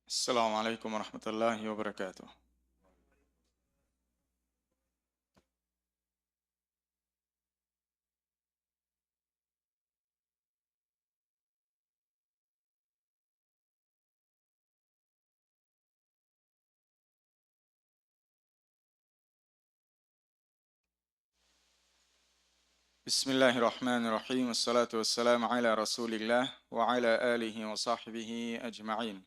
السلام عليكم ورحمة الله وبركاته. بسم الله الرحمن الرحيم والصلاة والسلام على رسول الله وعلى آله وصحبه أجمعين.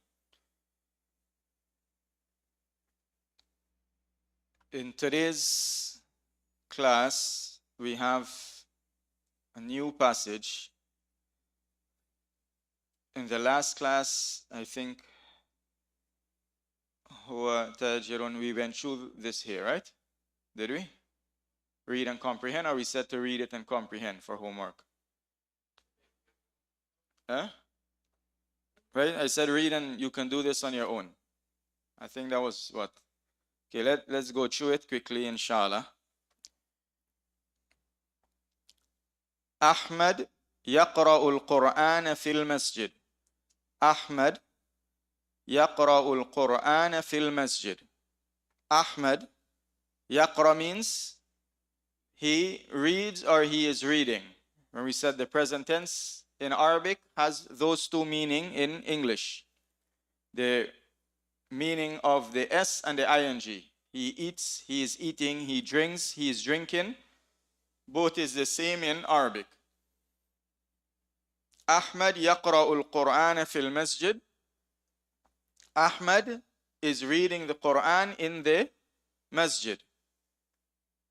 In today's class, we have a new passage. In the last class, I think, we went through this here, right? Did we? Read and comprehend, or we said to read it and comprehend for homework? Huh? Right? I said read and you can do this on your own. I think that was what? Okay, let's go through it quickly, inshallah. Ahmad يقرأ القرآن في المسجد. Ahmad يقرأ القرآن في المسجد. Ahmad, يقرأ means he reads or he is reading. When we said the present tense in Arabic has those two meaning in English. The meaning of the S and the ing. He eats, he is eating, he drinks, he is drinking. Both is the same in Arabic. Ahmad يقرأ القرآن في المسجد. Ahmad is reading the Quran in the masjid.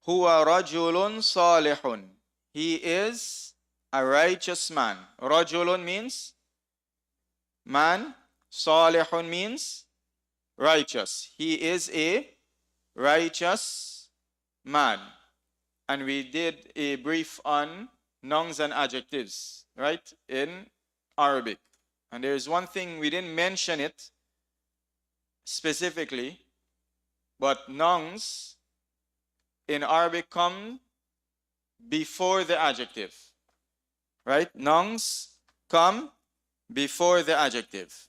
هو رجل صالح. He is a righteous man. رجل means man. صالح means righteous. He is a righteous man. And we did a brief on nouns and adjectives, right, in Arabic. And there is one thing we didn't mention it specifically, but nouns in Arabic come before the adjective, right? Nouns come before the adjective.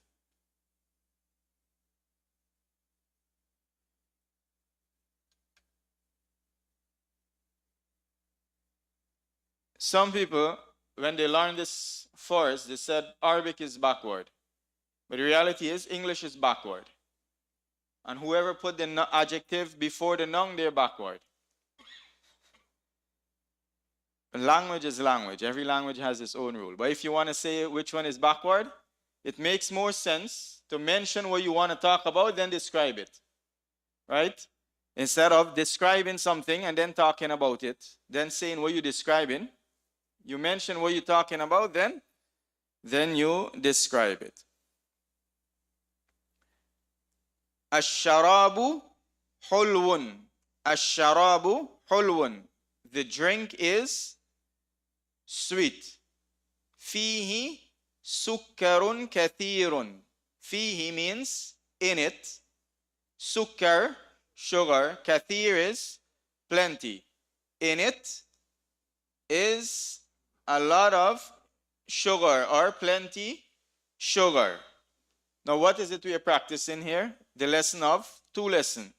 Some people, when they learned this first, they said Arabic is backward. But the reality is English is backward. And whoever put the adjective before the noun, they're backward. Language is language. Every language has its own rule. But if you want to say which one is backward, it makes more sense to mention what you want to talk about than describe it. Right? Instead of describing something and then talking about it, then saying what you're describing, you mention what you're talking about, then you describe it. Ash-sharabu hulwun. Ash-sharabu hulwun. The drink is sweet. Fihi sukkarun kathirun. Fihi means in it. Sukkar, sugar. Kathir is plenty. In it is a lot of sugar or plenty sugar. Now what is it we are practicing here? The lesson of 2 lessons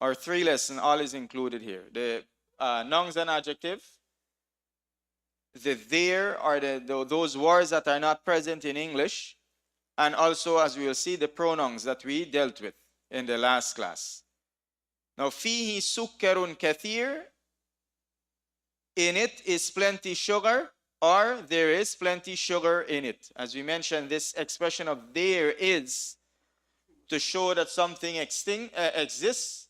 or 3 lessons, all is included here. The nouns and adjective, the there or those words that are not present in English, and also, as we will see, the pronouns that we dealt with in the last class. Now, fihi sukkarun kathir, in it is plenty sugar, or there is plenty sugar in it. As we mentioned, this expression of there is to show that something exists,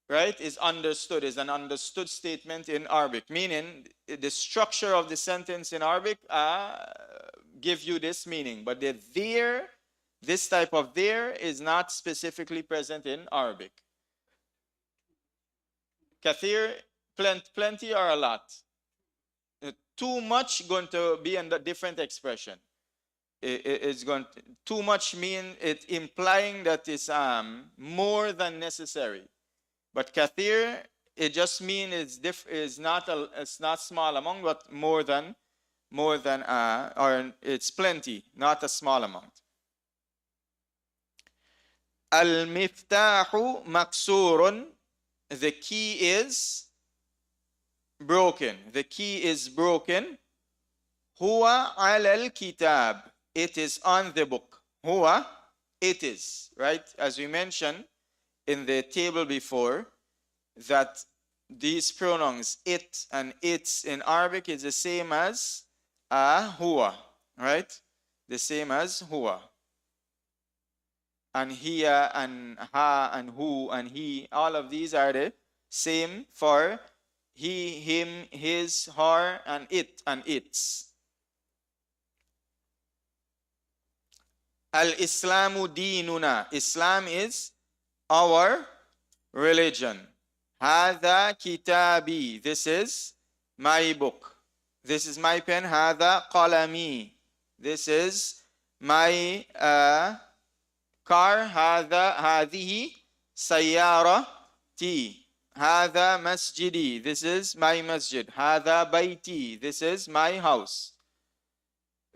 right, is understood, is an understood statement in Arabic, meaning the structure of the sentence in Arabic give you this meaning, but the there, this type of there is not specifically present in Arabic. Kathir, plenty or a lot. Too much going to be in a different expression. It's going to, too much mean it implying that it's more than necessary. But kathir, it just means it's not small amount, but more than or it's plenty, not a small amount. Al-miftahu maksurun. The key is broken. The key is broken. Huwa ala al-kitab. It is on the book. Huwa, it is. Right? As we mentioned in the table before, that these pronouns, it and its in Arabic is the same as huwa. Right? The same as huwa. And hiya and ha and who and he, all of these are the same for he, him, his, her, and it and its. Al-Islamu dinuna. Islam is our religion. Hada kitabi. This is my book. This is my pen. Hada qalami. This is my car. هذه سيارتي. هذا مسجدي. This is my masjid. هذا بيتي. This is my house.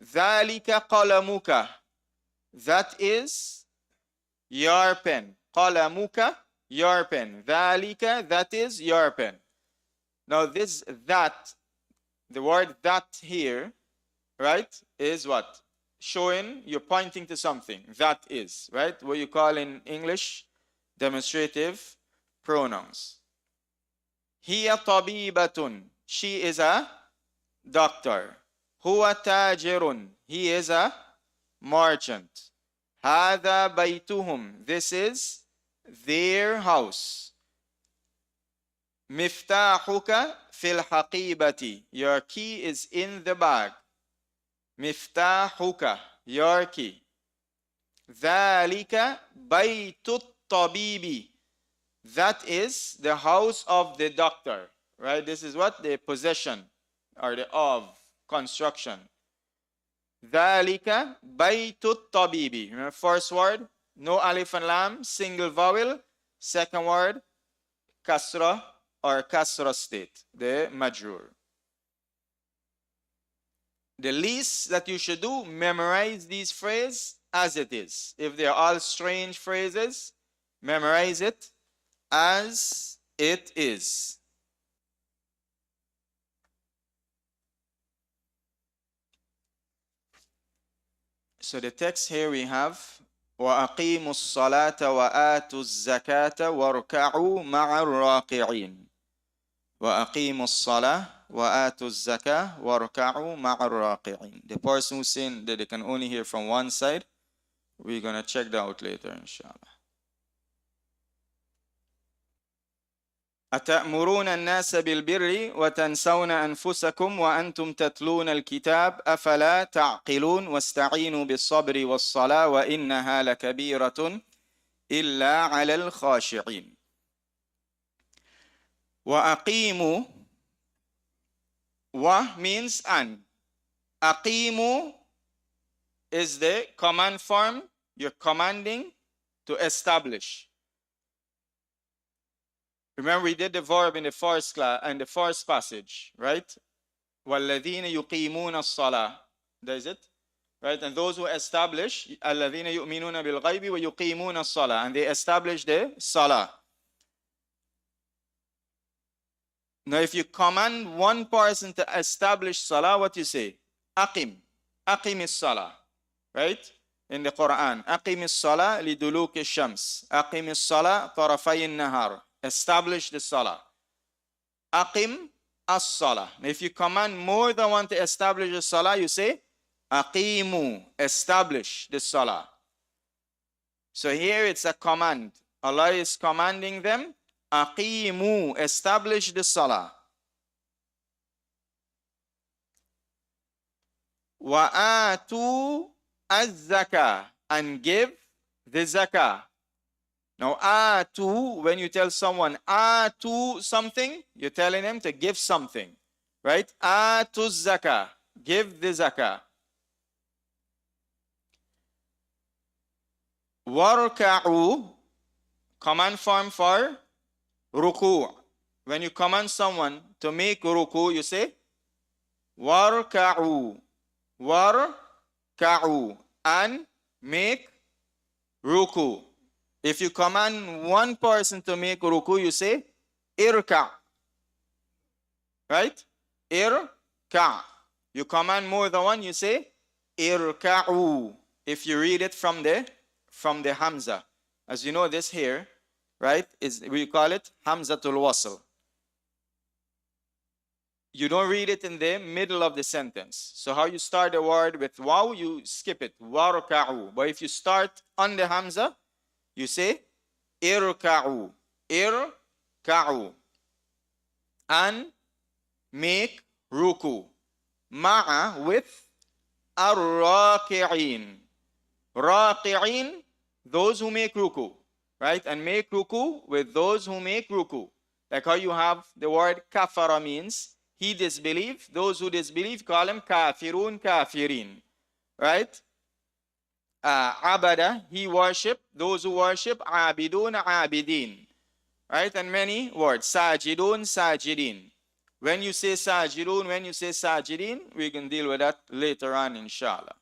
ذلك قلمك. That is your pen. قلمك, your pen. ذلك, that is your pen. Now this that, the word that here, right, is what? Showing, you're pointing to something. That is, right? What you call in English demonstrative pronouns. Hiya tabibatun. She is a doctor. Huwa tajirun. He is a merchant. Hada baytuhum. This is their house. Miftahuka fil haqibati. Your key is in the bag. Miftahuka, your key. Dhalika baytut tabibi. That is the house of the doctor. Right? This is what? The possession or the of construction. Dhalika baytut tabibi. Remember, first word, no alif and lam, single vowel. Second word, kasra or kasra state, the majrur. The least that you should do, memorize these phrases as it is. If they are all strange phrases, memorize it as it is. So the text here we have وَأَقِيمُوا الصَّلَاةَ وَآتُوا الزَّكَاةَ وَارْكَعُوا مَعَ الرَّاكِعِينَ. وَأَقِيمُوا الصَّلَاةَ وَآتُوا الزَّكَاةَ وَارْكَعُوا مَعَ الرَّاكِعِينَ. The person who's saying that they can only hear from one side, we're going to check that out later, inshallah. أتأمرون الناس بالبر وتنسون أنفسكم وأنتم تتلون الكتاب أفلا تعقلون واستعينوا بالصبر والصلاة وإنها لكبيرة إلا على الخاشعين. وأقيموا, wa means and. أقيموا is the command form. You're commanding to establish. Remember, we did the verb in the first class and the first passage, right? وَالَّذِينَ يُقِيمُونَ الصَّلَاةَ. That it? Right? And those who establish, الَّذِينَ يُؤْمِنُونَ بِالْغَيْبِ وَيُقِيمُونَ الصَّلَاةَ. And they establish the salah. Now, if you command one person to establish salah, what you say? Aqim. Aqim is salah. Right? In the Quran. Aqim is salah liduluk shams. Aqim is salah tarafay nahar. Establish the salah. Aqim as-salah. If you command more than one to establish the salah, you say aqimu, establish the salah. So here it's a command. Allah is commanding them, aqimu, establish the salah. Wa atu az-zakah, and give the zakah. Now, atu, when you tell someone atu something, you're telling them to give something, right? Atu zakah, give the zakah. Warka'u, command form for ruku'. When you command someone to make ruku', you say warka'u, warka'u, and make ruku'. If you command one person to make ruku, you say irka. Right? Irka. You command more than one, you say irka'u. If you read it from the hamza. As you know, this here, right, we call it hamzatul wasl. You don't read it in the middle of the sentence. So how you start a word with waw, you skip it. Warka'u. But if you start on the hamza, you say irka'u. Irka'u. And make ruku. Ma'a with ar-raqi'in. Raqi'in, those who make ruku. Right? And make ruku with those who make ruku. Like how you have the word kafara means he disbelieved. Those who disbelieve call him kafirun, kafirin. Right? Abada, he worship. Those who worship, abidun, abidin. Right? And many words. Sajidun, sajidin. When you say sajidun, when you say sajidin, we can deal with that later on, inshallah.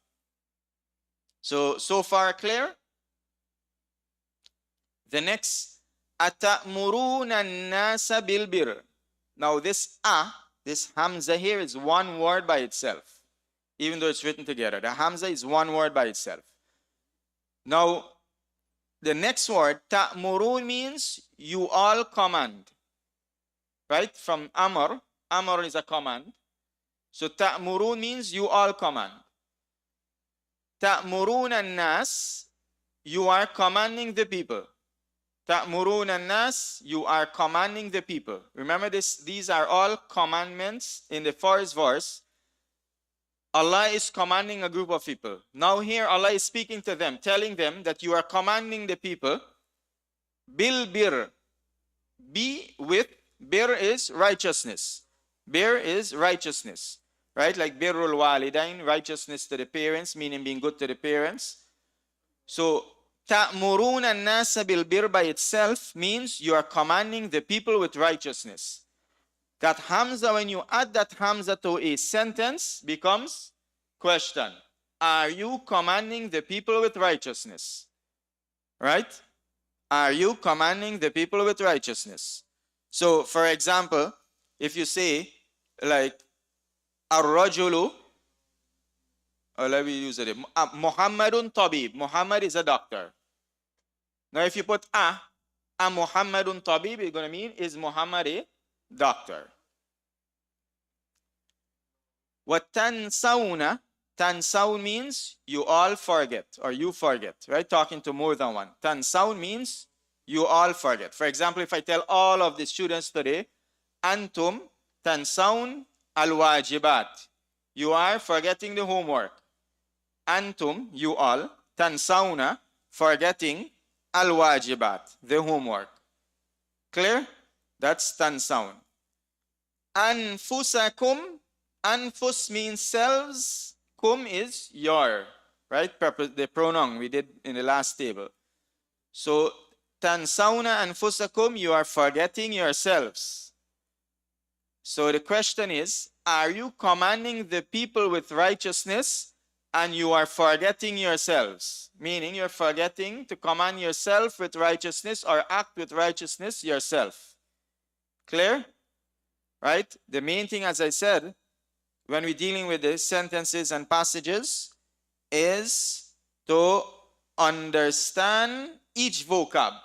So far clear? The next, atamuruna an-nasa bil birr. Now this hamza here is one word by itself, even though it's written together. The hamza is one word by itself. Now, the next word, ta'murun, means you all command. Right? From amr. Amr is a command. So ta'murun means you all command. Ta'murun an-nas, you are commanding the people. Ta'murun an-nas, you are commanding the people. Remember this, these are all commandments in the first verse. Allah is commanding a group of people. Now here Allah is speaking to them, telling them that you are commanding the people. Bil bir. Be with, bir is righteousness. Bir is righteousness. Right? Like birrul walidain, righteousness to the parents, meaning being good to the parents. So ta'muruna an-nasa bil bir by itself means you are commanding the people with righteousness. That hamza, when you add that hamza to a sentence, becomes question. Are you commanding the people with righteousness? Right? Are you commanding the people with righteousness? So, for example, if you say, like, ar-rajulu, or let me use it, Muhammadun tabib. Muhammad is a doctor. Now, if you put a Muhammadun tabib, it's going to mean, is Muhammad a doctor? What tansawna, tansawn means you all forget, or you forget, right? Talking to more than one. Tansawn means you all forget. For example, if I tell all of the students today, antum tansawn al-wajibat, you are forgetting the homework. Antum, you all, tansawna, forgetting al-wajibat, the homework. Clear? That's tansawn. Anfusakum, anfus means selves, kum is your, right? The pronoun we did in the last table. So, tansawna anfusakum, you are forgetting yourselves. So the question is, are you commanding the people with righteousness and you are forgetting yourselves? Meaning you're forgetting to command yourself with righteousness or act with righteousness yourself. Clear? Right? The main thing, as I said, when we're dealing with the sentences and passages, is to understand each vocab.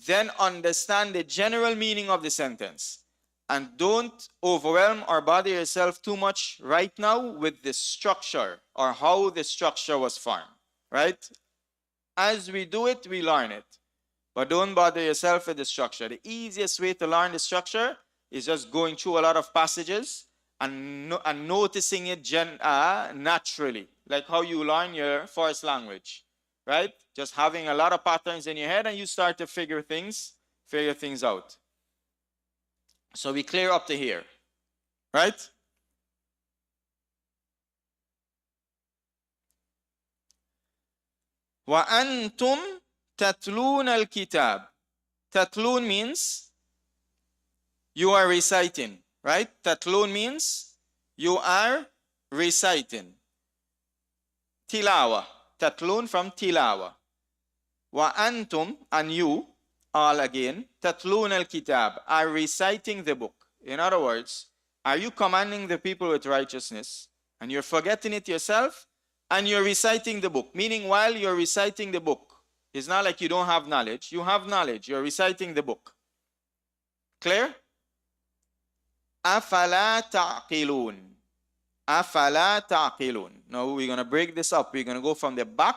Then understand the general meaning of the sentence. And don't overwhelm or bother yourself too much right now with the structure or how the structure was formed. Right? As we do it, we learn it. But don't bother yourself with the structure. The easiest way to learn the structure is just going through a lot of passages and noticing it naturally. Like how you learn your first language. Right? Just having a lot of patterns in your head and you start to figure things out. So we clear up to here. Right? وَأَنْتُمْ تَتْلُونَ الْكِتَابِ. Tatlun means you are reciting. Right? Tatlun means you are reciting. Tilawa. Tatlun from tilawa. Wa antum, and you, all again, tatlun al-kitab, are reciting the book. In other words, are you commanding the people with righteousness and you're forgetting it yourself and you're reciting the book? Meaning while you're reciting the book, it's not like you don't have knowledge. You have knowledge. You're reciting the book. Clear? Afala ta'qilun. Afala ta'qilun. Now we're going to break this up. We're going to go from the back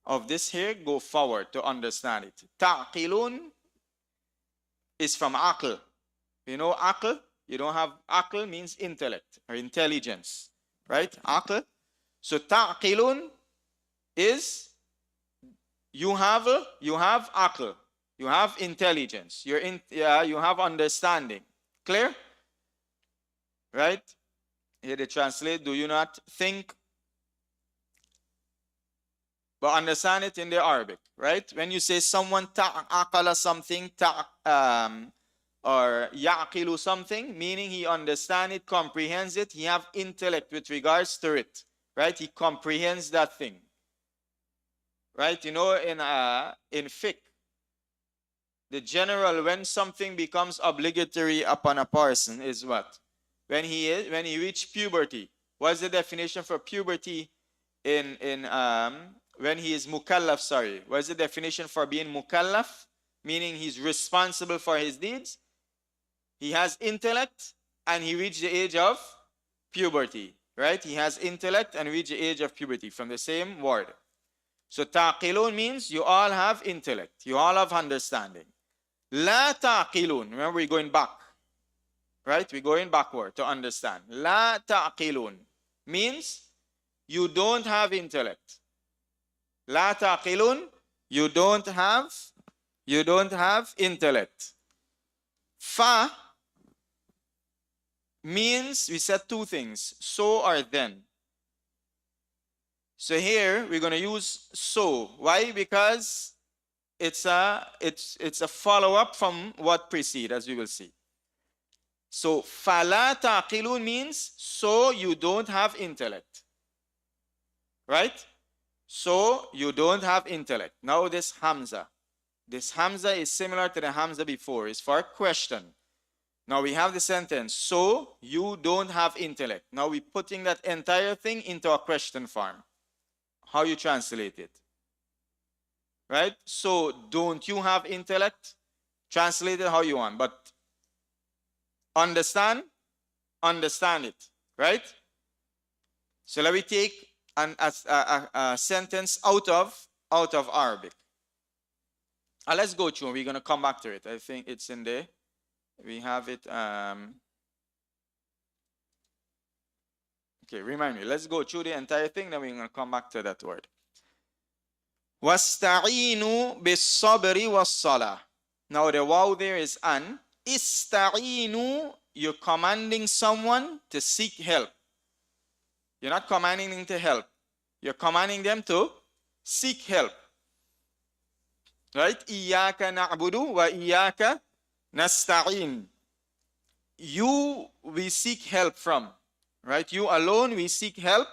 of this here, go forward to understand it. Ta'qilun is from aql. You know aql? You don't have aql means intellect or intelligence, right? Aql. So ta'qilun is you have aql, you have intelligence, you have understanding. Clear? Right? Here they translate, do you not think? But understand it in the Arabic, right? When you say someone ta'aqala something, or ya'qilu something, meaning he understands it, comprehends it, he have intellect with regards to it, right? He comprehends that thing, right? You know, in fiqh, the general, when something becomes obligatory upon a person is what? When he reach puberty. What's the definition for puberty when he is mukallaf? Sorry, what's the definition for being mukallaf? Meaning he's responsible for his deeds. He has intellect and he reached the age of puberty, right? He has intellect and reached the age of puberty from the same word. So taqilun means you all have intellect, you all have understanding. La taqilun, remember we're going back, right? We're going backward to understand. La taqilun means you don't have intellect. La taqilun, you don't have intellect. Fa means, we said two things, so or then. So here we're going to use so. Why? Because it's a follow-up from what precede, as we will see. So fala taqilun means so you don't have intellect. Right? So you don't have intellect. Now this hamza. This hamza is similar to the hamza before. It's for a question. Now we have the sentence, so you don't have intellect. Now we're putting that entire thing into a question form. How you translate it? Right? So don't you have intellect? Translate it how you want. But understand it. Right? So let me take a sentence out of Arabic. Let's go through. We're going to come back to it. I think it's in there. We have it. Okay, remind me. Let's go through the entire thing. Then we're going to come back to that word. Wasta'inu bis-sabri was-salah. Now the waw there is an. Ista'inu, you're commanding someone to seek help. You're not commanding them to help. You're commanding them to seek help. Right? Iyaka na'budu wa iyaka nasta'in. You we seek help from. Right? You alone we seek help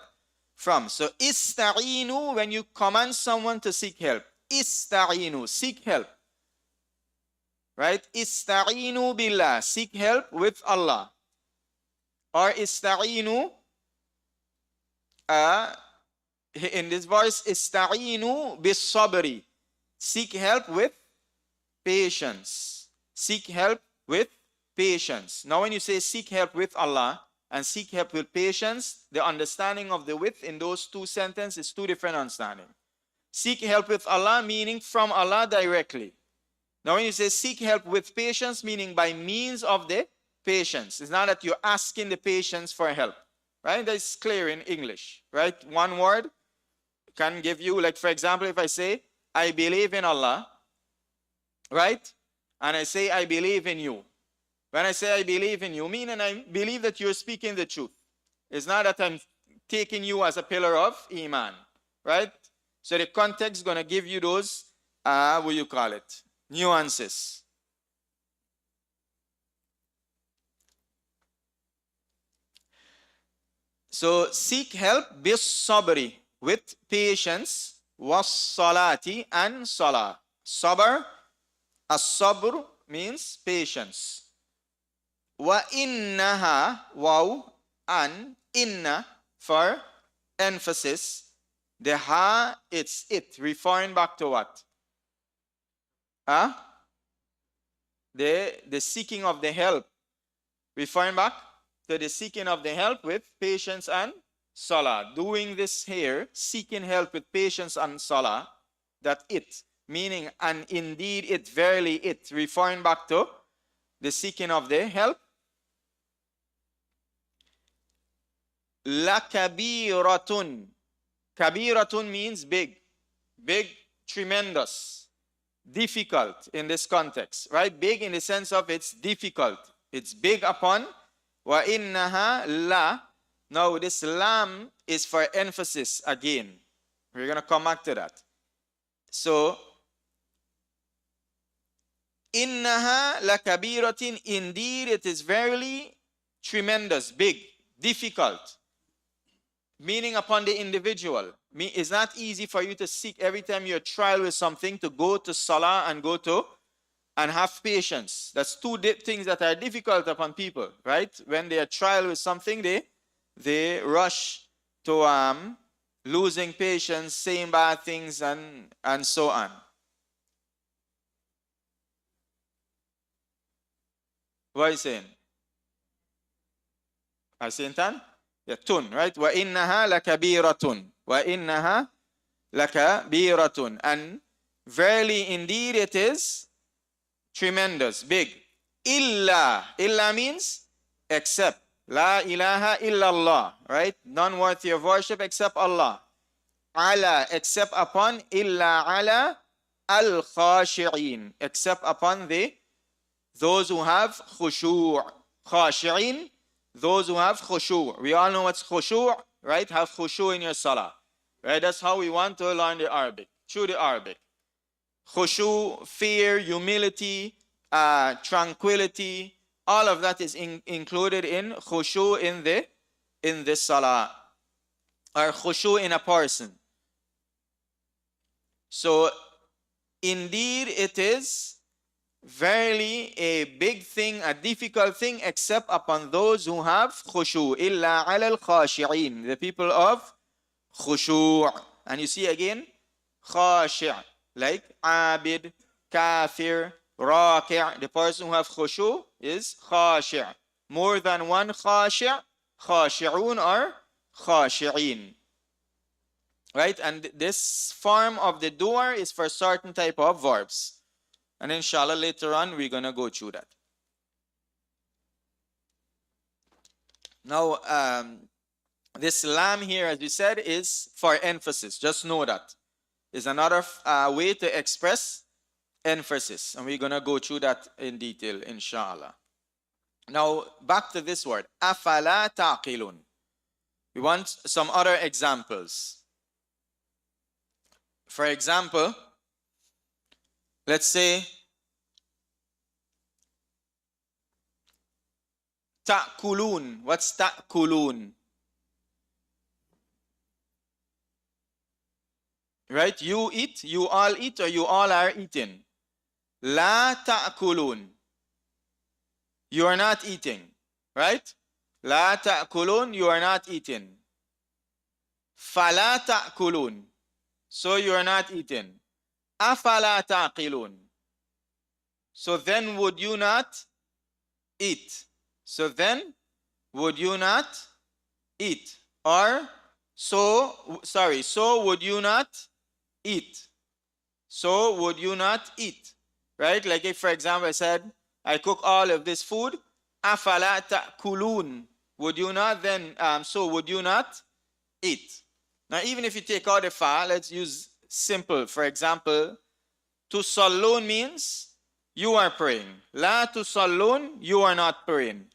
from. So ista'inu, when you command someone to seek help. Ista'inu, seek help. Right? Ista'inu billah, seek help with Allah. Or ista'inu, in this verse, ista'inu bis-sabri. Seek help with patience. Seek help with patience. Now when you say seek help with Allah and seek help with patience, the understanding of the with in those two sentences is two different understandings. Seek help with Allah meaning from Allah directly. Now when you say seek help with patience, meaning by means of the patience. It's not that you're asking the patience for help. Right? That's clear in English. Right? One word can give you, like for example, if I say, I believe in Allah, right? And I say, I believe in you. When I say I believe in you, meaning I believe that you're speaking the truth. It's not that I'm taking you as a pillar of Iman, right? So the context is going to give you those, what you call it, nuances. So seek help bis-sabri, with patience, was-salati, and salah. Sabr, as-sabr means patience. Wa innaha, wow, and inna for emphasis. The ha, it's it, referring back to what? Huh? The seeking of the help. Referring back to the seeking of the help with patience and salah. Doing this here, seeking help with patience and salah, that it, meaning, and indeed it, verily it, referring back to the seeking of the help. La kabiratun. Kabiratun means big. Big, tremendous, difficult in this context, right? Big in the sense of it's difficult. It's big upon. Wa innaha la. Now this lam is for emphasis again. We're going to come back to that. So, innaha la kabiratin. Indeed, it is verily tremendous, big, difficult. Meaning upon the individual. It's not easy for you to seek every time you're trial with something to go to salah and go to and have patience. That's two things that are difficult upon people, right? When they are trial with something, they rush to losing patience, saying bad things, and so on. What are you saying? Are you saying tan? Yeah, tun, right? Wa innaha lakabiratun. Wa innaha lakabiratun. And verily indeed it is tremendous, big. Illa. Illa means except. La ilaha illallah, right? None worthy of worship except Allah. Ala, except upon. Illa ala al-khashi'in. Except upon those who have khushu'. Khashi'in, those who have khushu'. We all know what's khushu', right? Have khushu' in your salah. Right? That's how we want to learn the Arabic. Through the Arabic. Khushu', fear, humility, tranquility, all of that is included in khushu' in the salah. Or khushu' in a person. So, indeed it is verily a big thing, a difficult thing, except upon those who have khushu'. Illa ala al-khashi'in. The people of khushu'. And you see again, khashi'. Like abid, kafir, raqi'. The person who have khushu' is khashi'. More than one khashi', khashi'un or khashi'in. Right? And this form of the dua is for certain type of verbs. And inshallah later on we're going to go through that. Now, this lam here, as we said, is for emphasis. Just know that. Is another way to express emphasis. And we're going to go through that in detail, inshallah. Now, back to this word. Afala taqilun. We want some other examples. For example, let's say, ta'kulun. What's ta'kulun? Right? You eat, you all eat, or you all are eating. La ta'kulun. You are not eating. Right? La ta'kulun, you are not eating. Fala ta'kulun. So you are not eating. Afala taqilun. So then would you not eat? So then would you not eat? Or so would you not eat? So would you not eat? Right? Like if, for example, I said, I cook all of this food. Afala ta'kulun. Would you not then, so would you not eat? Now, even if you take out the fa, let's use simple. For example, tusallun means you are praying. La tusallun, you are not praying.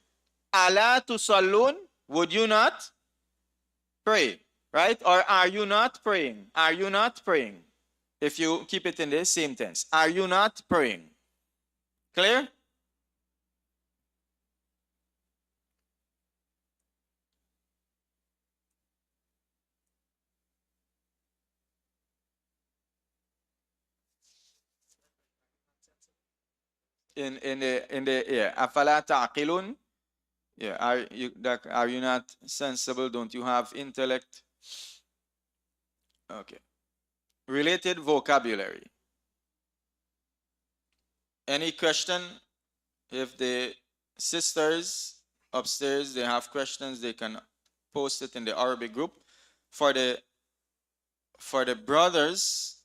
Ala tusallun, would you not pray? Right? Or are you not praying? Are you not praying? If you keep it in the same tense. Are you not praying? Clear? in the yeah, afala ta'qilun. Yeah, are you not sensible? Don't you have intellect? Okay. Related vocabulary. Any question? If the sisters upstairs they have questions, they can post it in the Arabic group. For the brothers,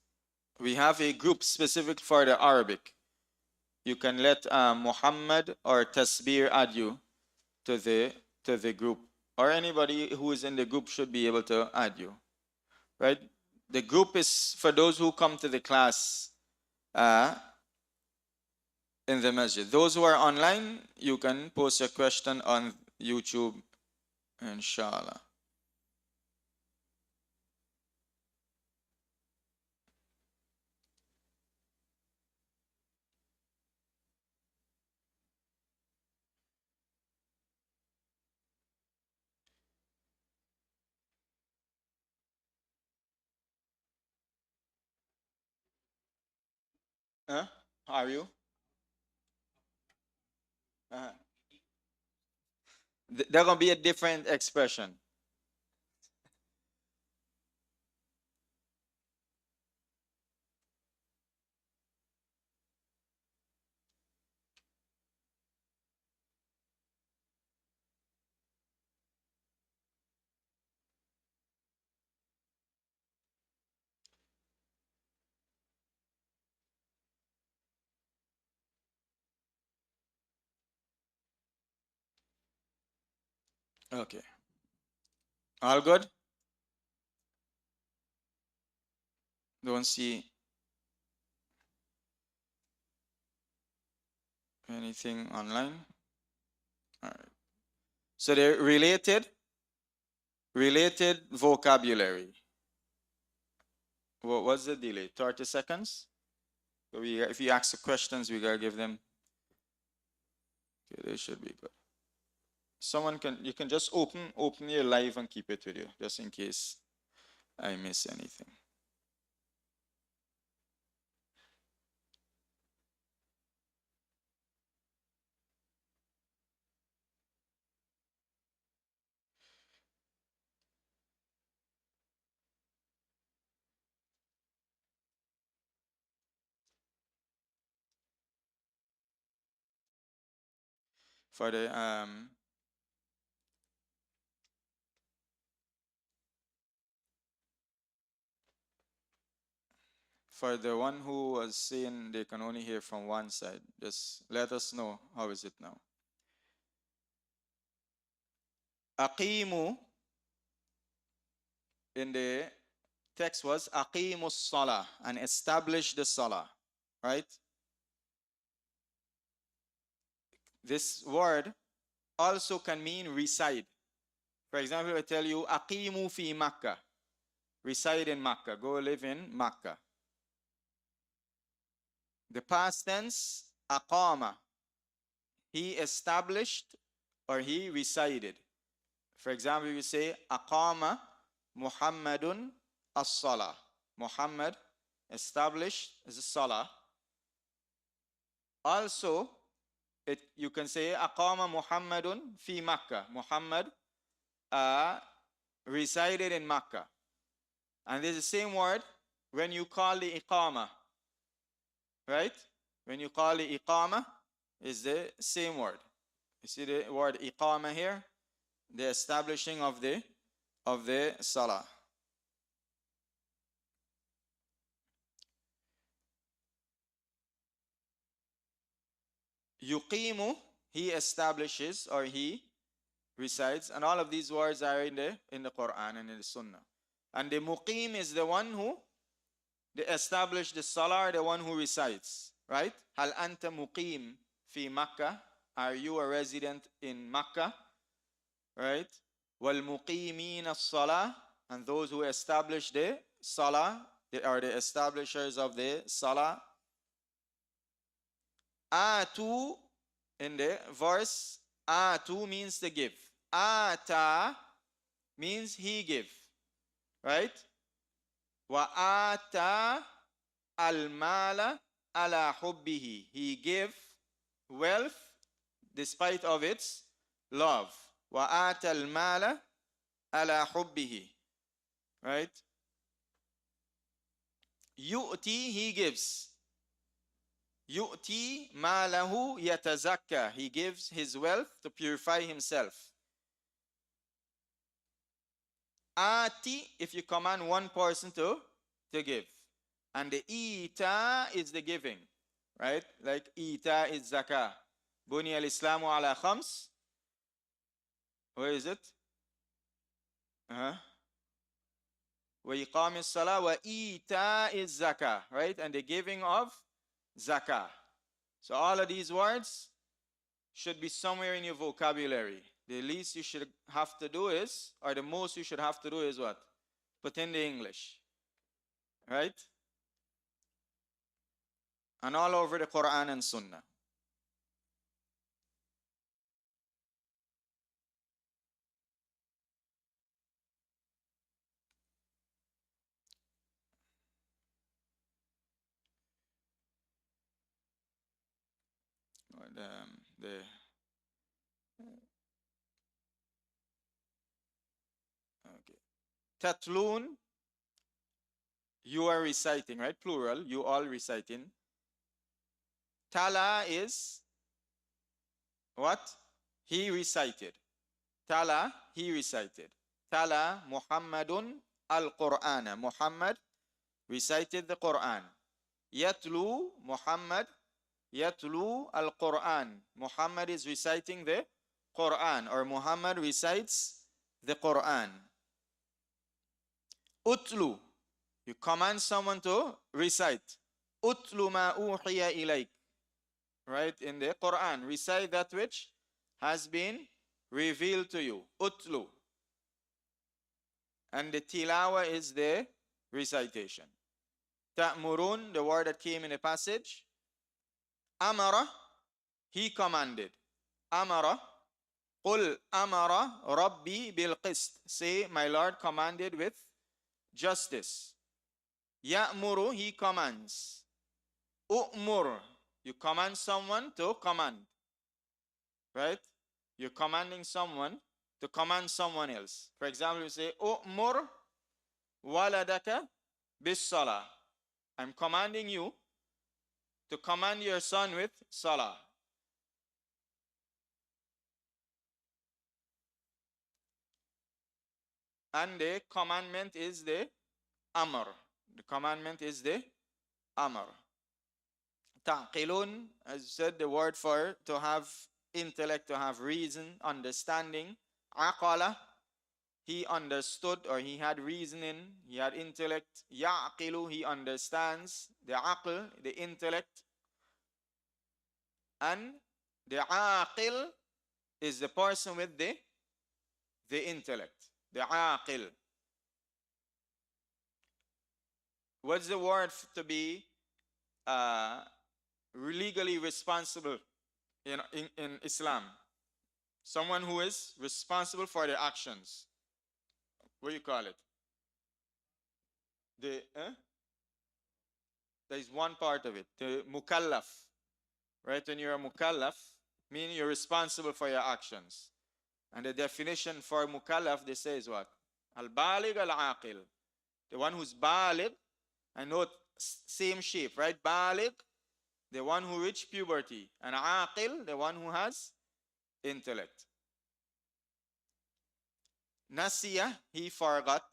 we have a group specific for the Arabic. You can let Muhammad or Tasbir add you to the group, or anybody who is in the group should be able to add you, right? The group is for those who come to the class in the masjid. Those who are online, you can post your question on YouTube, inshallah. Huh? Are you? Uh, They're gonna be a different expression. Okay. All good? Don't see anything online. All right. So they're related vocabulary. What's the delay? 30 seconds? So if you ask the questions, we gotta give them. Okay, they should be good. You can just open your live and keep it with you, just in case I miss anything. For the one who was saying they can only hear from one side, just let us know how is it now. Aqimu in the text was aqimus salah, and establish the salah, right? This word also can mean reside. For example, I tell you aqimu fi Makkah, reside in Makkah, go live in Makkah. The past tense aqama, he established or he resided. For example, we say aqama Muhammadun as-salah. Muhammad established the salah. Also, you can say aqama Muhammadun fi Makkah. Muhammad resided in Makkah. And there's the same word when you call the iqama, right? When you call the iqama, is the same word. You see the word iqama here? The establishing of the salah. Yuqimu, he establishes or he resides, and all of these words are in the Quran and in the Sunnah. And the muqim is the one who they establish the salah, the one who resides, right? Hal anta muqim fi Makkah? Are you a resident in Makkah? Right? Wal muqimin as-salah, and those who establish the salah, they are the establishers of the salah. Atu, in the verse, atu means to give. Ata means he give, right? Wa ata al-mala ala hubbihi, he give wealth despite of its love. وَآتَ الْمَالَ عَلَى حُبِّهِ. Right? Yu'ti, he gives. Yu'ti malahu yatazakka. He gives his wealth to purify himself. Ati, if you command one person to give. And the ita is the giving. Right? Like ita is zakah. Buni al-Islamu ala khams. Where is it? وَإِقَامِ الصَّلَاةِ وَإِيتَاءِ الزَّكَاةِ. Right? And the giving of zakah. So all of these words should be somewhere in your vocabulary. The least you should have to do is, or the most you should have to do is what? Put in the English. Right? And all over the Quran and Sunnah. Okay. Tatlun, you are reciting, right? Plural, you all reciting. Tala is what? He recited. Tala, he recited. Tala Muhammadun al-Qur'ana. Muhammad recited the Quran. Yatlu Muhammad. Yatlu al-Quran. Muhammad is reciting the Quran, or Muhammad recites the Quran. Utlu, you command someone to recite. Utlu ma uhiya ilayk. Right, in the Quran, recite that which has been revealed to you. Utlu. And the tilawa is the recitation. Ta'murun, the word that came in the passage. Amara, he commanded. Amara. Qul amara rabbi bil qist. Say, my Lord commanded with justice. Ya'muru, he commands. U'mur, you command someone to command. Right? You're commanding someone to command someone else. For example, you say, U'mur waladaka bis salah. I'm commanding you to command your son with salah. And the commandment is the amr. The commandment is the amr. Ta'qilun, as said, the word for to have intellect, to have reason, understanding. Aqala, he understood, or he had reasoning, he had intellect. Ya'qilu, he understands. The aql, the intellect. And the aqil is the person with the intellect. The aqil. What's the word to be legally responsible in Islam? Someone who is responsible for their actions. What do you call it? There is one part of it. The mukallaf. Right? When you're a mukallaf, meaning you're responsible for your actions. And the definition for mukallaf, they say is what? Al-balig al-aqil. The one who's balig, and note, same shape, right? Balig, the one who reached puberty. And aqil, the one who has intellect. Nasiya, he forgot.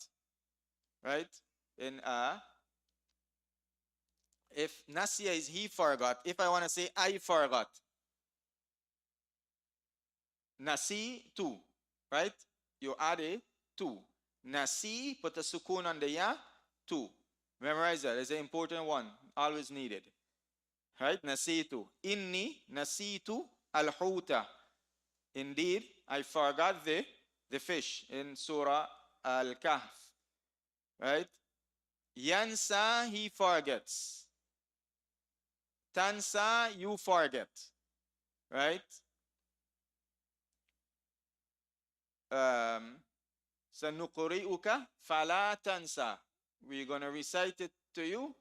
Right? If nasiya is he forgot, if I want to say I forgot, nasi, two, right? You add a two. Nasi, put a sukun on the ya, two. Memorize that. It's an important one. Always needed. Right? Nasitu. Inni nasitu al-huta. Indeed, I forgot the fish in Surah Al-Kahf. Right? Yansa, he forgets. Tansa, you forget. Right? Sanuqri'uka fala tansa. We're going to recite it to you.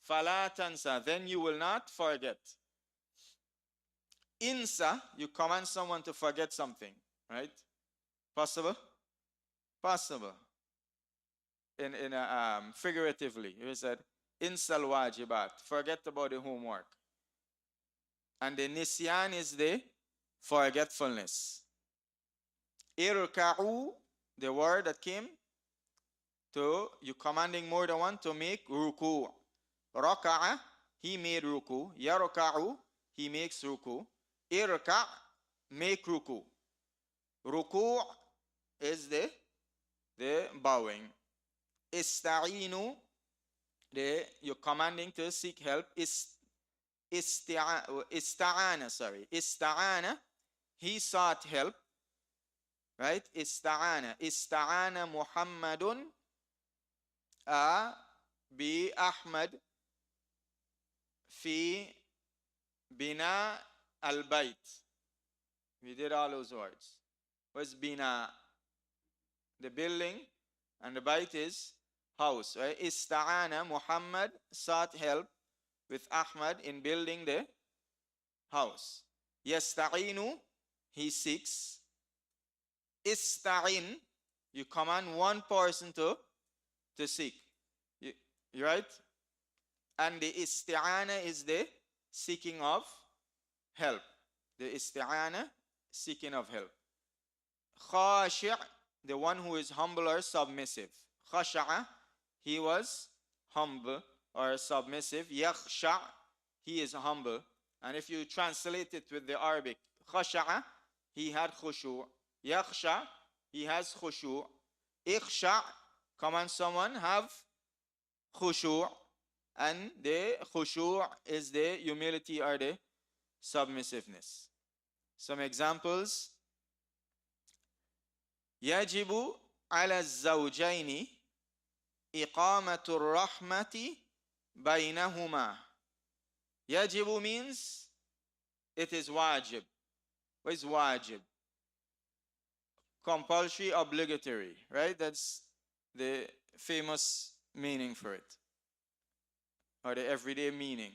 Fala tansa. Then you will not forget. Insa, you command someone to forget something, right? Possible? Possible. Figuratively, you said, Insal wajibat, forget about the homework. And the nisyan is the forgetfulness. Irka'u, the word that came to you commanding more than one to make ruku. Raka'a, he made ruku. Yarka'u, he makes ruku. Irka', make ruku. Ruku' is the bowing. Ista'inu, you're commanding to seek help. Ista'ana, he sought help. Right? Ista'ana Muhammadun bi Ahmad fi bina al-bayt. We did all those words. What's bina? The building, and the bayt is house, right? Ista'ana, Muhammad sought help with Ahmad in building the house. Yasta'inu, he seeks. Ista'in, you command one person to seek. You right? And the isti'ana is the seeking of help. The isti'ana, seeking of help. Khashi', the one who is humble or submissive. Khasha'a, he was humble or submissive. Yakhsha', he is humble. And if you translate it with the Arabic, khasha'a, he had khushu'. Yakhsha, he has khushu'. Ikhsha, command someone have khushu'. And the khushu' is the humility or the submissiveness. Some examples. يجب على الزوجين إقامة الرحمة بينهما. يجب means it is wajib. What is wajib? Compulsory, obligatory, right? That's the famous meaning for it, or the everyday meaning.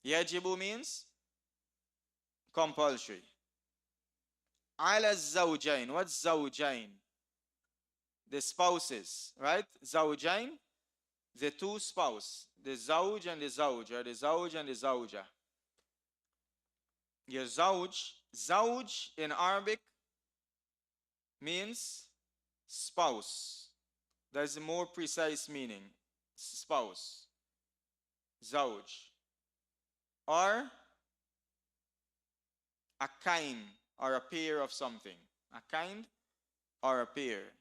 Yajibu means compulsory. Ala zawjain. What's zawjain? The spouses, right? Zawjain, the two spouse. The zawj and the zawja. The zawj and the zawja. Your zawj in Arabic means spouse. That's a more precise meaning. Spouse. Zawj. Or a kind or a pair of something. A kind or a pair.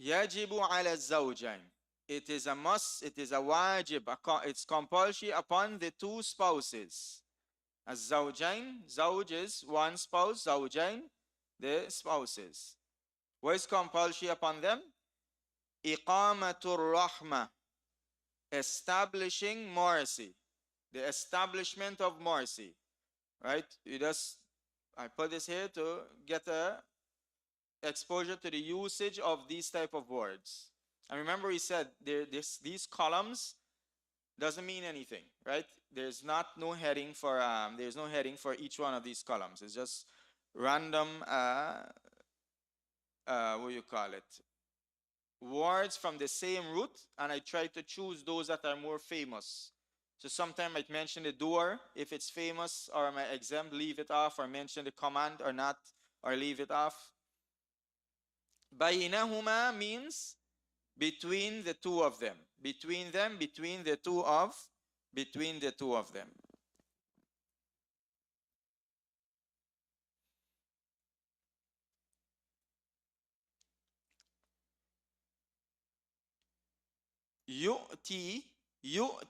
Yajibu ala zawjain. It is a must, it is a wajib, it's compulsory upon the two spouses. As zawjain, zawj is one spouse, zawjain, the spouses. What is compulsory upon them? Iqamatur rahmah, establishing mercy, the establishment of mercy, right? I put this here to get a exposure to the usage of these type of words. And remember, he said these columns doesn't mean anything, right? There's no heading for each one of these columns. It's just random what you call it, words from the same root, and I try to choose those that are more famous. So sometimes I mention the door if it's famous, or my exempt, leave it off, or mention the command or not, or leave it off. Bainahuma means between the two of them. Between them, between the two of them. يؤتي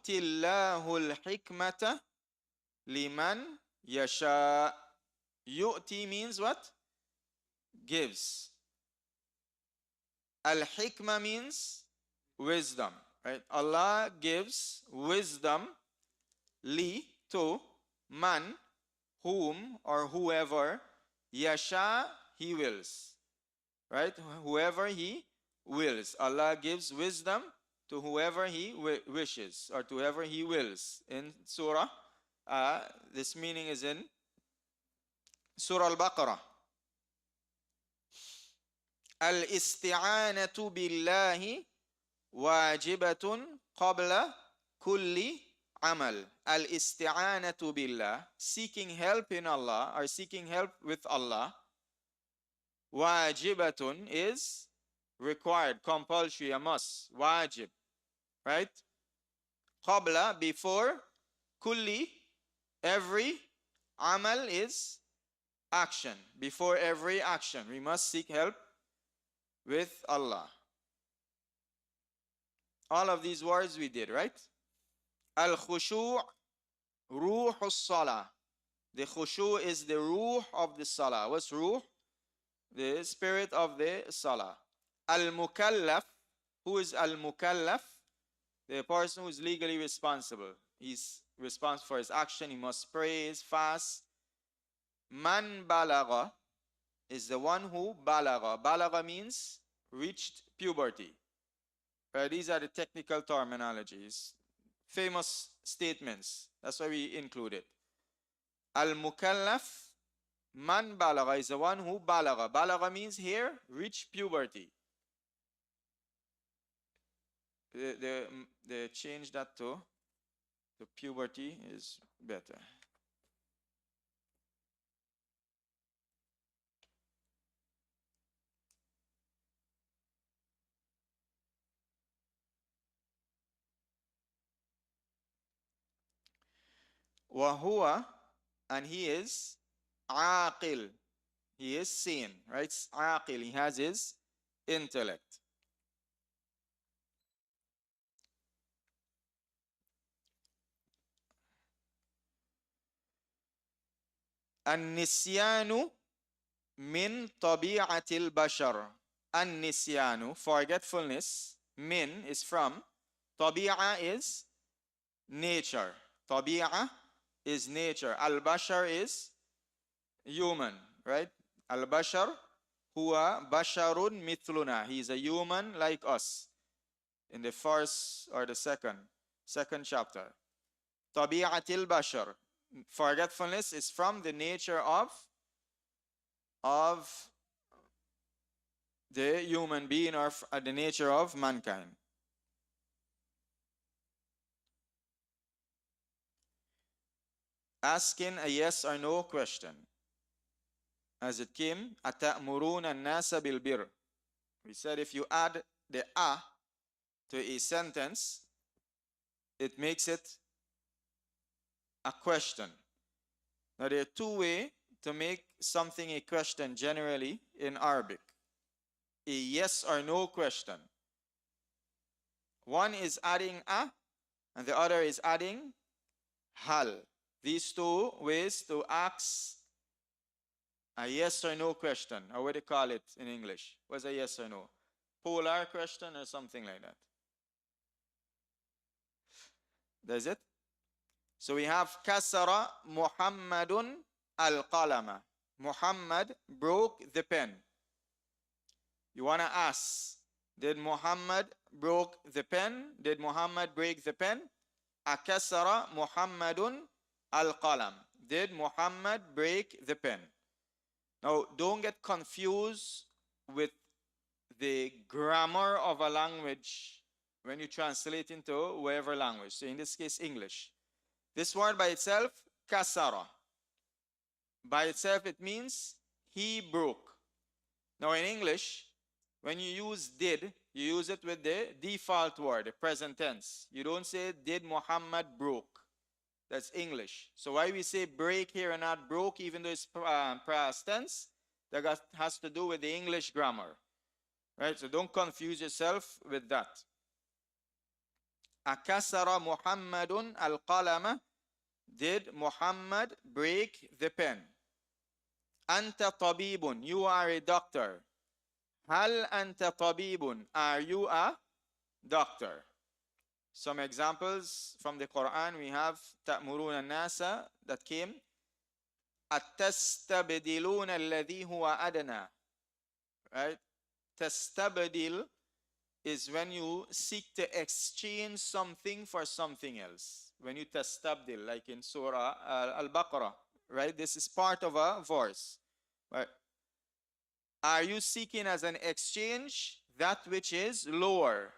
الله الحكمة لمن يشاء. يؤتي means what? Gives. Al-hikmah means wisdom, right? Allah gives wisdom to man, whom or whoever, yasha, he wills, right? Whoever he wills. Allah gives wisdom to whoever he wishes or to whoever he wills. In Surah, this meaning is in Surah Al-Baqarah. Al-isti'anatu billahi wajibatun qabla kulli amal. Al-isti'anatu billah, seeking help in Allah or seeking help with Allah. Wajibatun is required, compulsory, a must, wajib, right? Qabla, before, kulli, every, amal is action. Before every action, we must seek help with Allah. All of these words we did, right? Al-khushu' ruh as-salah. The khushu' is the ruh of the salah. What's ruh? The spirit of the salah. Al-mukallaf. Who is al-mukallaf? The person who is legally responsible. He's responsible for his action. He must pray, fast. Man balagha is the one who balagha. Balagha means reached puberty. These are the technical terminologies. Famous statements. That's why we include it. Al-mukallaf, man balagha is the one who balagha. Balagha means here, reach puberty. They change that to the puberty is better. Wahuwa, and he is aqil. He is sane, right? Aqil, he has his intellect. An-nisyanu min tabi'atil bashar. An-nisyanu, forgetfulness. Min is from. Tabi'a is nature. Tabi'a is nature. Al-bashar is human, right? Al-bashar huwa basharun mithluna. He is a human like us. In the first or the second chapter. Tabi'atil bashar. Forgetfulness is from the nature of the human being or the nature of mankind. Asking a yes or no question. As it came, أَتَأْمُرُونَ النَّاسَ بِالْبِرِّ. We said if you add the a to a sentence, it makes it a question. Now there are two ways to make something a question generally in Arabic. A yes or no question. One is adding a and the other is adding hal. These two ways to ask a yes or no question, or what do you call it in English? What's a yes or no? Polar question or something like that. Does it? So we have kasara Muhammadun al-qalama. Muhammad broke the pen. You want to ask, did Muhammad broke the pen? Did Muhammad break the pen? Akasara Muhammadun al-qalam. Did Muhammad break the pen? Now, don't get confused with the grammar of a language when you translate into whatever language. So in this case, English. This word by itself, kasara. By itself, it means he broke. Now in English, when you use did, you use it with the default word, the present tense. You don't say, did Muhammad broke. That's English. So why we say break here and not broke, even though it's past tense, that has to do with the English grammar. Right? So don't confuse yourself with that. Akasara Muhammadun al-qalama. Did Muhammad break the pen? Anta tabibun. You are a doctor. Hal anta tabibun. Are you a doctor? Some examples from the Quran we have ta'muruna nasa that came. At-tastabdiluna alladhi huwa adana. Right? Tastabdil is when you seek to exchange something for something else. When you tastabdil, like in Surah Al-Baqarah, right? This is part of a verse. Right? Are you seeking as an exchange that which is lower?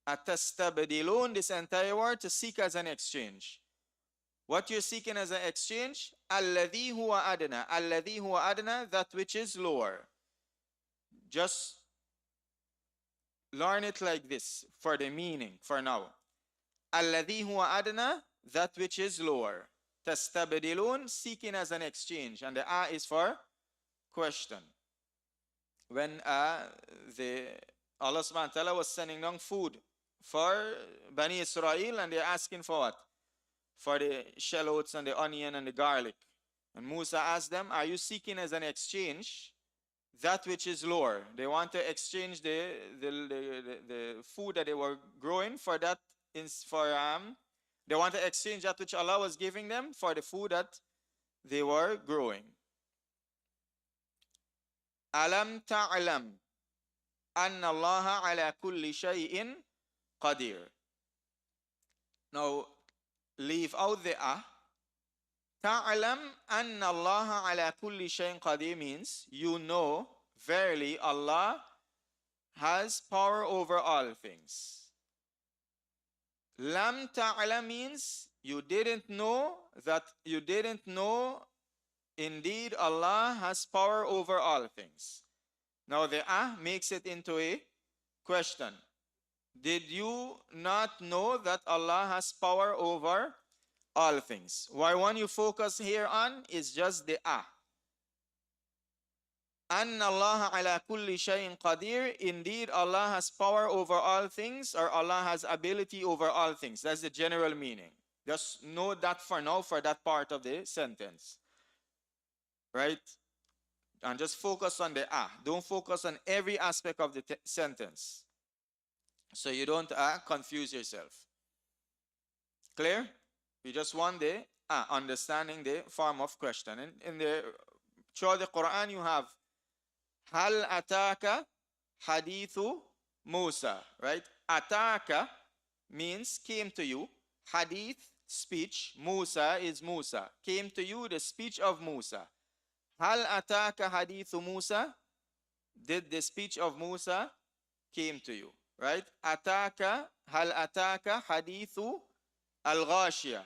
Atastabdilun, this entire word, to seek as an exchange. What you're seeking as an exchange? Alladhi huwa adna. Alladhi huwa adna, that which is lower. Just learn it like this for the meaning for now. Alladhi huwa adna, that which is lower. Tastabdilun, seeking as an exchange. And the is for question. When Allah subhanahu wa ta'ala was sending down food for Bani Israel, and they're asking for what? For the shallots and the onion and the garlic. And Musa asked them, are you seeking as an exchange that which is lower? They want to exchange the food that they were growing for that, they want to exchange that which Allah was giving them for the food that they were growing. Alam ta'alam anna Allah ala kulli shay'in qadir. Now, leave out the Ta'alam anna Allah ala kulli shay'in qadir means you know, verily Allah has power over all things. Lam ta'alam means you didn't know indeed Allah has power over all things. Now the makes it into a question. Did you not know that Allah has power over all things? Why one you focus here on is just the Anna Allah ala kulli shay'in qadir. Indeed, Allah has power over all things, or Allah has ability over all things. That's the general meaning. Just know that for now for that part of the sentence. Right? And just focus on the Don't focus on every aspect of the sentence. So you don't confuse yourself. Clear? We just want the understanding the form of question. And throughout the Quran you have Hal ataka hadithu Musa, right? Ataka means came to you. Hadith, speech. Musa is Musa. Came to you the speech of Musa. Hal ataka hadithu Musa? Did the speech of Musa came to you, right? Ataka, hal ataka hadithu al-ghashiyah.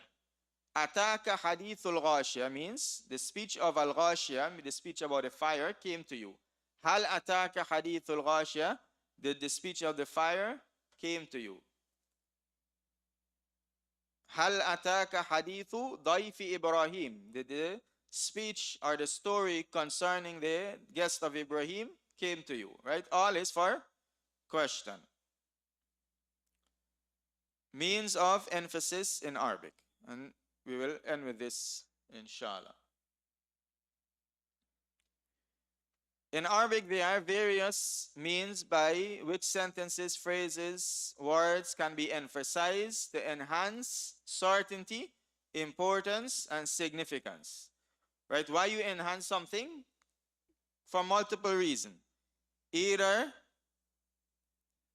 Ataka hadithu al-ghashiyah means the speech of al-ghashiyah, the speech about the fire came to you. Hal ataka hadithul ghashiyah? Did the speech of the fire came to you? Hal ataka hadithu dayfi Ibrahim? Did the speech or the story concerning the guest of Ibrahim came to you? Right? All is for question. Means of emphasis in Arabic. And we will end with this, inshallah. In Arabic, there are various means by which sentences, phrases, words can be emphasized to enhance certainty, importance, and significance. Right? Why you enhance something? For multiple reasons. Either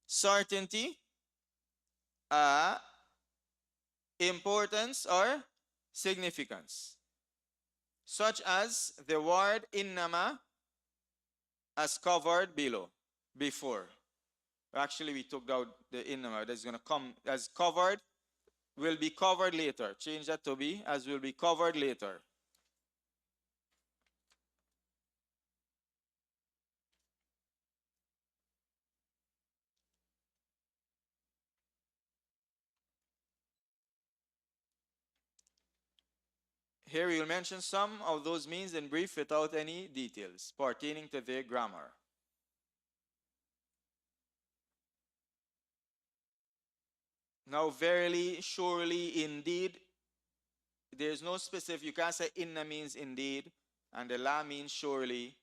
certainty, importance, or significance. Such as the word innama, as covered below, before. Actually, we took out the innama. That's going to come as covered, will be covered later. Change that to be as will be covered later. Here we will mention some of those means in brief without any details pertaining to their grammar. Now, verily, surely, indeed, there is no specific, you can't say inna means indeed, and the la means surely,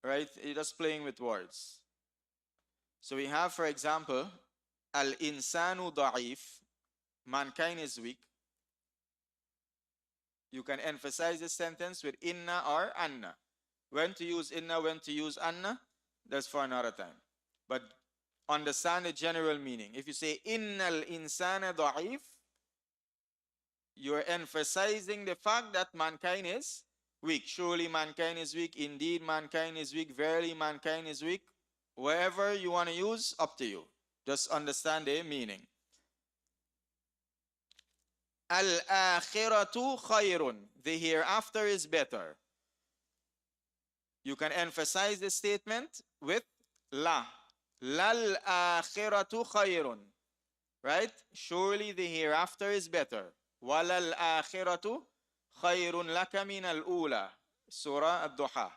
right? You're just playing with words. So we have, for example, al-insanu da'if, mankind is weak. You can emphasize the sentence with inna or anna. When to use inna, when to use anna, that's for another time. But understand the general meaning. If you say innal insana da'if, you're emphasizing the fact that mankind is weak. Surely mankind is weak. Indeed, mankind is weak. Verily, mankind is weak. Wherever you want to use, up to you. Just understand the meaning. Al-akhiratu khayrun. The hereafter is better. You can emphasize the statement with la. Lal akhiratu khayrun. Right? Surely the hereafter is better. Walal akhiratu khayrun laka min al-ula. Surah Al-Duha.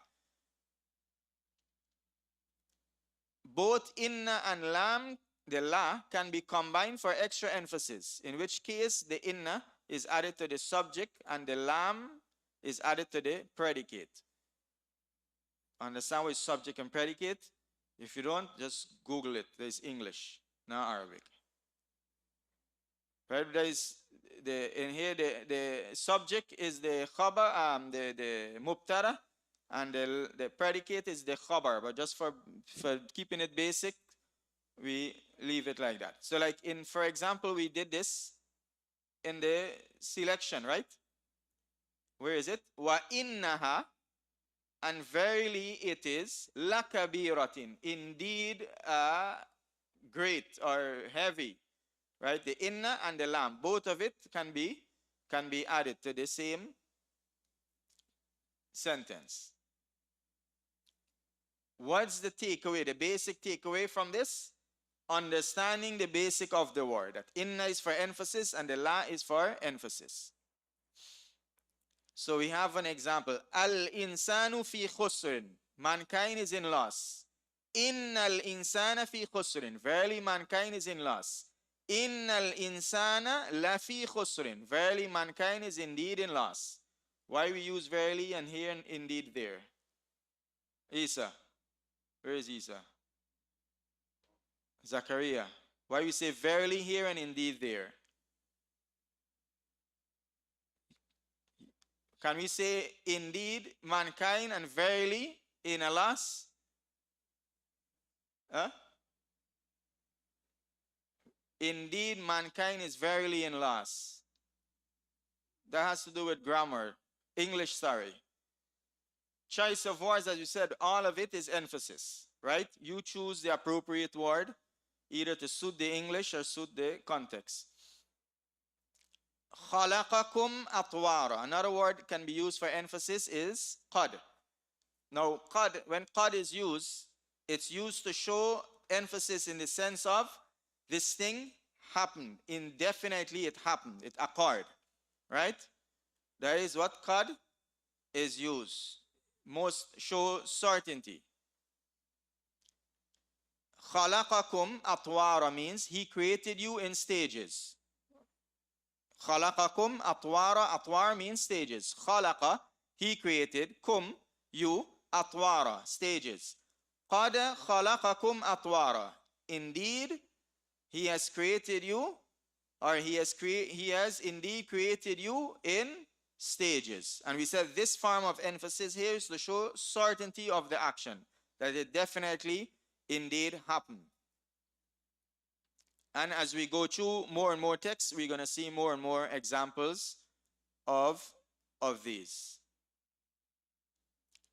Both inna and lam, the la, can be combined for extra emphasis, in which case the inna is added to the subject and the lam is added to the predicate. Understand what is subject and predicate? If you don't, just Google it. There's English, not Arabic. Right? There is in here the subject is the khabar, the mubtada, and the predicate is the khabar. But just for keeping it basic, we leave it like that. So like for example, we did this in the selection, right? Where is it? Wa innaha, and verily it is, lakabiratin, indeed great or heavy, right? The inna and the lam, both of it can be added to the same sentence. What's the takeaway, the basic takeaway from this? Understanding the basic of the word, that inna is for emphasis and the la is for emphasis. So we have an example. Al-insanu fi khusrin. Mankind is in loss. Innal insana fi khusrin. Verily mankind is in loss. Innal insana la fi khusrin. Verily mankind is indeed in loss. Why we use verily and here and indeed there? Isa. Where is Isa? Zachariah. Why we say verily here and indeed there? Can we say indeed mankind and verily in a loss? Huh? Indeed mankind is verily in loss. That has to do with grammar. English, sorry. Choice of words, as you said, all of it is emphasis, right? You choose the appropriate word, either to suit the English or suit the context. Khalaqakum atwara. Another word can be used for emphasis is qad. Now, qad, when qad is used, it's used to show emphasis in the sense of this thing happened. Indefinitely it happened. It occurred. Right? That is what qad is used. Most show certainty. Khalaqakum atwara means he created you in stages. Khalaqakum atwara. Atwar means stages. Khalaqa, he created. Kum, you. Atwara, stages. Qad khalaqakum atwara. Indeed, he has created you, or he has indeed created you in stages. And we said this form of emphasis here is to show certainty of the action, that it definitely indeed happened. And as we go through more and more texts, we're going to see more and more examples of these.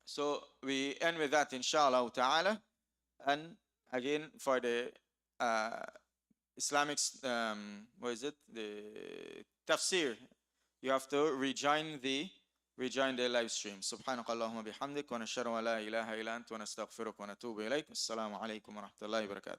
So we end with that, inshallah ta'ala. And again, for the Islamic, the tafsir, you have to rejoin the live stream. Subhanakallahumma bihamdik wa nashhadu an la ilaha illa anta wa nastaghfiruka wa natubu ilayk. Assalamu alaikum wa rahmatullahi wa barakatuh.